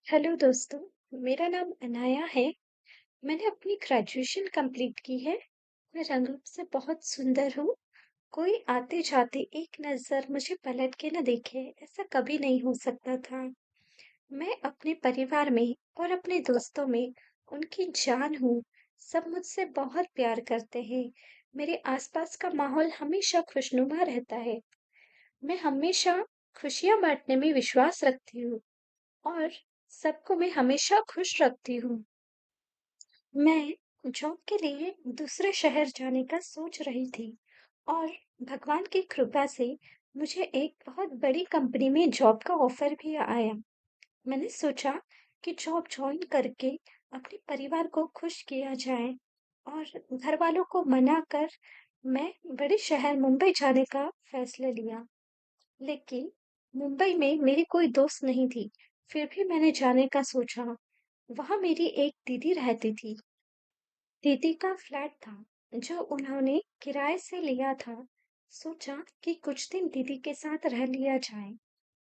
Hello दोस्तों, मेरा नाम अनाया है। मैंने अपनी ग्रेजुएशन कंप्लीट की है। मैं रंग रूप से बहुत सुंदर हूँ। कोई आते जाते एक नज़र मुझे पलट के न देखे, ऐसा कभी नहीं हो सकता था। मैं अपने परिवार में और अपने दोस्तों में उनकी जान हूँ। सब मुझसे बहुत प्यार करते हैं। मेरे आसपास का माहौल हमेशा खुशनुमा रहता है। मैं हमेशा खुशियाँ बांटने में विश्वास रखती हूँ और सबको मैं हमेशा खुश रखती हूँ। मैं जॉब के लिए दूसरे शहर जाने का सोच रही थी और भगवान की कृपा से मुझे एक बहुत बड़ी कंपनी में जॉब का ऑफर भी आया। मैंने सोचा कि जॉब ज्वाइन करके अपने परिवार को खुश किया जाए और घर वालों को मना कर मैं बड़े शहर मुंबई जाने का फैसला लिया। लेकिन मुंबई में मेरी कोई दोस्त नहीं थी। फिर भी मैंने जाने का सोचा। वहाँ मेरी एक दीदी रहती थी। दीदी का फ्लैट था जो उन्होंने किराए से लिया था। सोचा कि कुछ दिन दीदी के साथ रह लिया जाए।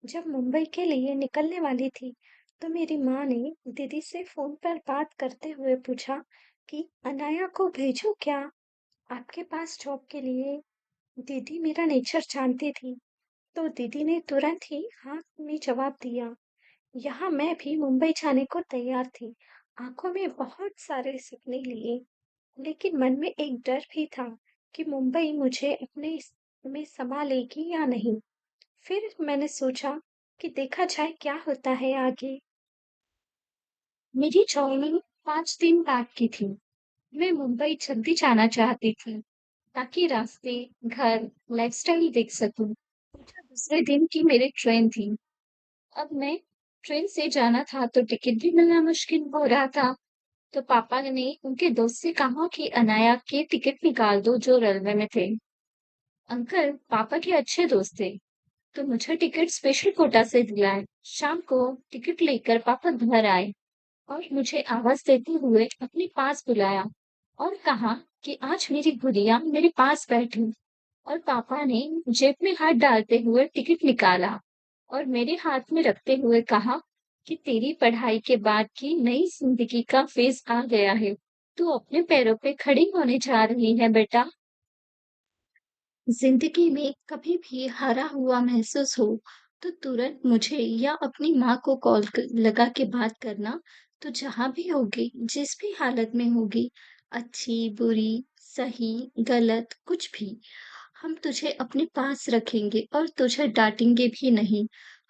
जब मुंबई के लिए निकलने वाली थी, तो मेरी माँ ने दीदी से फोन पर बात करते हुए पूछा कि अनाया को भेजूं क्या आपके पास जॉब के लिए। दीदी मेरा नेचर जानती थी, तो दीदी ने तुरंत ही हाँ में जवाब दिया। यहाँ मैं भी मुंबई जाने को तैयार थी। आंखों में बहुत सारे सपने लिए, लेकिन मन में एक डर भी था कि मुंबई मुझे में समा लेगी या नहीं। फिर मैंने सोचा कि देखा जाए क्या होता है आगे। मेरी जॉइनिंग 5 दिन बाद की थी। मैं मुंबई जल्दी जाना चाहती थी ताकि रास्ते, घर, लाइफस्टाइल देख सकूं। सोचा दूसरे दिन की मेरी ट्रेन थी। अब मैं ट्रेन से जाना था तो टिकट भी मिलना मुश्किल हो रहा था। तो पापा ने उनके दोस्त से कहा कि अनाया के टिकट निकाल दो जो रेलवे में थे। अंकल पापा के अच्छे दोस्त थे, तो मुझे टिकट स्पेशल कोटा से दिलाए। शाम को टिकट लेकर पापा घर आए और मुझे आवाज देते हुए अपने पास बुलाया और कहा कि आज मेरी गुड़िया मेरे पास बैठी। और पापा ने जेब में हाथ डालते हुए टिकट निकाला और मेरे हाथ में रखते हुए कहा कि तेरी पढ़ाई के बाद की नई जिंदगी का फेज आ गया है। तू अपने पैरों पे खड़ी होने जा रही है बेटा। जिंदगी में कभी भी हारा हुआ महसूस हो तो तुरंत मुझे या अपनी माँ को लगा के बात करना। तो जहां भी होगी, जिस भी हालत में होगी, अच्छी बुरी, सही गलत कुछ भी, हम तुझे अपने पास रखेंगे और तुझे डांटेंगे भी नहीं।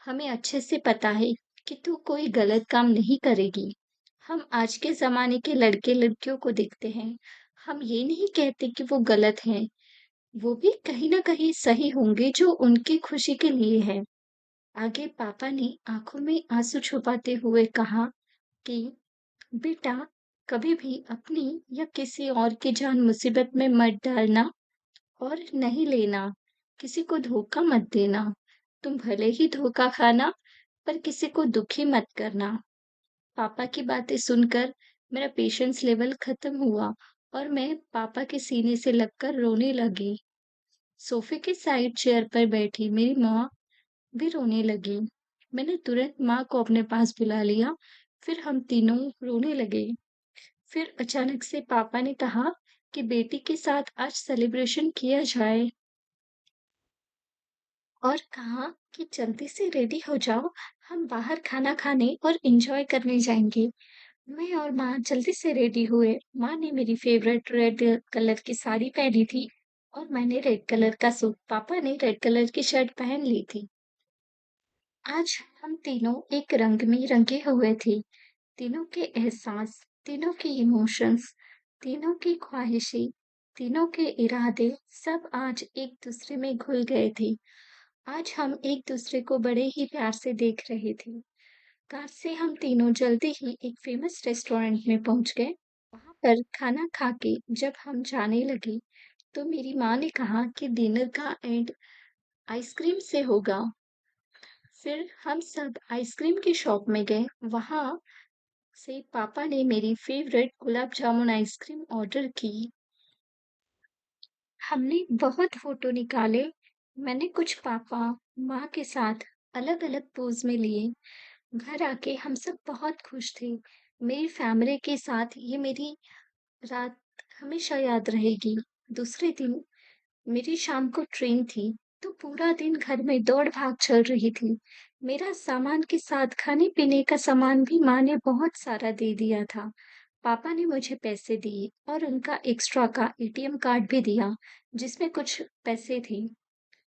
हमें अच्छे से पता है कि तू कोई गलत काम नहीं करेगी। हम आज के जमाने के लड़के लड़कियों को देखते हैं। हम ये नहीं कहते कि वो गलत हैं, वो भी कहीं न कहीं सही होंगे जो उनकी खुशी के लिए है। आगे पापा ने आंखों में आंसू छुपाते हुए कहा कि बेटा, कभी भी अपनी या किसी और की जान मुसीबत में मत डालना और नहीं लेना। किसी को धोखा मत देना। तुम भले ही धोखा खाना, पर किसी को दुखी मत करना। पापा की बातें सुनकर मेरा पेशेंस लेवल खत्म हुआ और मैं पापा के सीने से लगकर रोने लगी। सोफे के साइड चेयर पर बैठी मेरी माँ भी रोने लगी। मैंने तुरंत माँ को अपने पास बुला लिया। फिर हम तीनों रोने लगे। फिर अचानक से पापा ने कहा कि बेटी के साथ आज सेलिब्रेशन किया जाए और कहा कि जल्दी से रेडी हो जाओ, हम बाहर खाना खाने और एंजॉय करने जाएंगे। मैं और माँ जल्दी से रेडी हुए। माँ ने मेरी फेवरेट रेड कलर की साड़ी पहनी थी और मैंने रेड कलर का सूट। पापा ने रेड कलर की शर्ट पहन ली थी। आज हम तीनों एक रंग में रंगे हुए थे। तीनों के एहसास, तीनों के इमोशंस, तीनों की ख्वाहिशें, तीनों के इरादे सब आज एक दूसरे में घुल गए थे। आज हम एक दूसरे को बड़े ही प्यार से देख रहे थे। कार से हम तीनों जल्दी ही एक फेमस रेस्टोरेंट में पहुंच गए। वहां पर खाना खा के जब हम जाने लगे, तो मेरी माँ ने कहा कि डिनर का एंड आइसक्रीम से होगा। फिर हम सब आइसक्रीम की शॉप में गए। वहां से पापा ने मेरी favourite gulab jamun ice cream order की। हमने बहुत फोटो निकाले। मैंने कुछ पापा, माँ के साथ अलग-अलग पोज में लिए। घर आके हम सब बहुत खुश थे। मेरी फैमिली के साथ ये मेरी रात हमेशा याद रहेगी। दूसरे दिन मेरी शाम को ट्रेन थी, तो पूरा दिन घर में दौड़-भाग चल रही थी। मेरा सामान के साथ खाने-पीने का सामान भी माँ ने बहुत सारा दे दिया था। पापा ने मुझे पैसे दिए और उनका एक्स्ट्रा का एटीएम कार्ड भी दिया, जिसमें कुछ पैसे थे।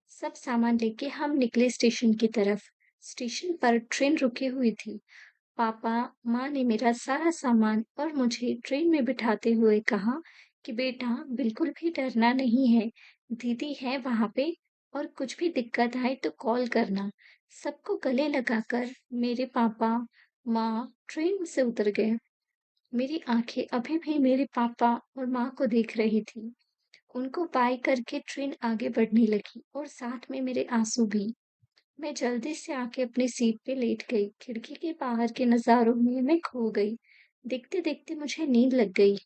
सब सामान लेके हम निकले स्टेशन की तरफ। स्टेशन पर ट्रेन रुकी हुई थी। पापा, माँ ने मेरा सारा सामान और मुझे ट्रेन में बिठाते हुए कहा कि बेटा बिल्कुल भी डरना नहीं है, दीदी है वहाँ पे और कुछ भी दिक्कत आए तो कॉल करना। सबको गले लगाकर मेरे पापा, माँ ट्रेन से उतर गए। मेरी आंखें अभी भी मेरे पापा और माँ को देख रही थी। उनको बाय करके ट्रेन आगे बढ़ने लगी और साथ में मेरे आंसू भी। मैं जल्दी से आके अपनी सीट पे लेट गई। खिड़की के बाहर के नज़ारों में मैं खो गई। देखते-देखते मुझे नींद लग गई।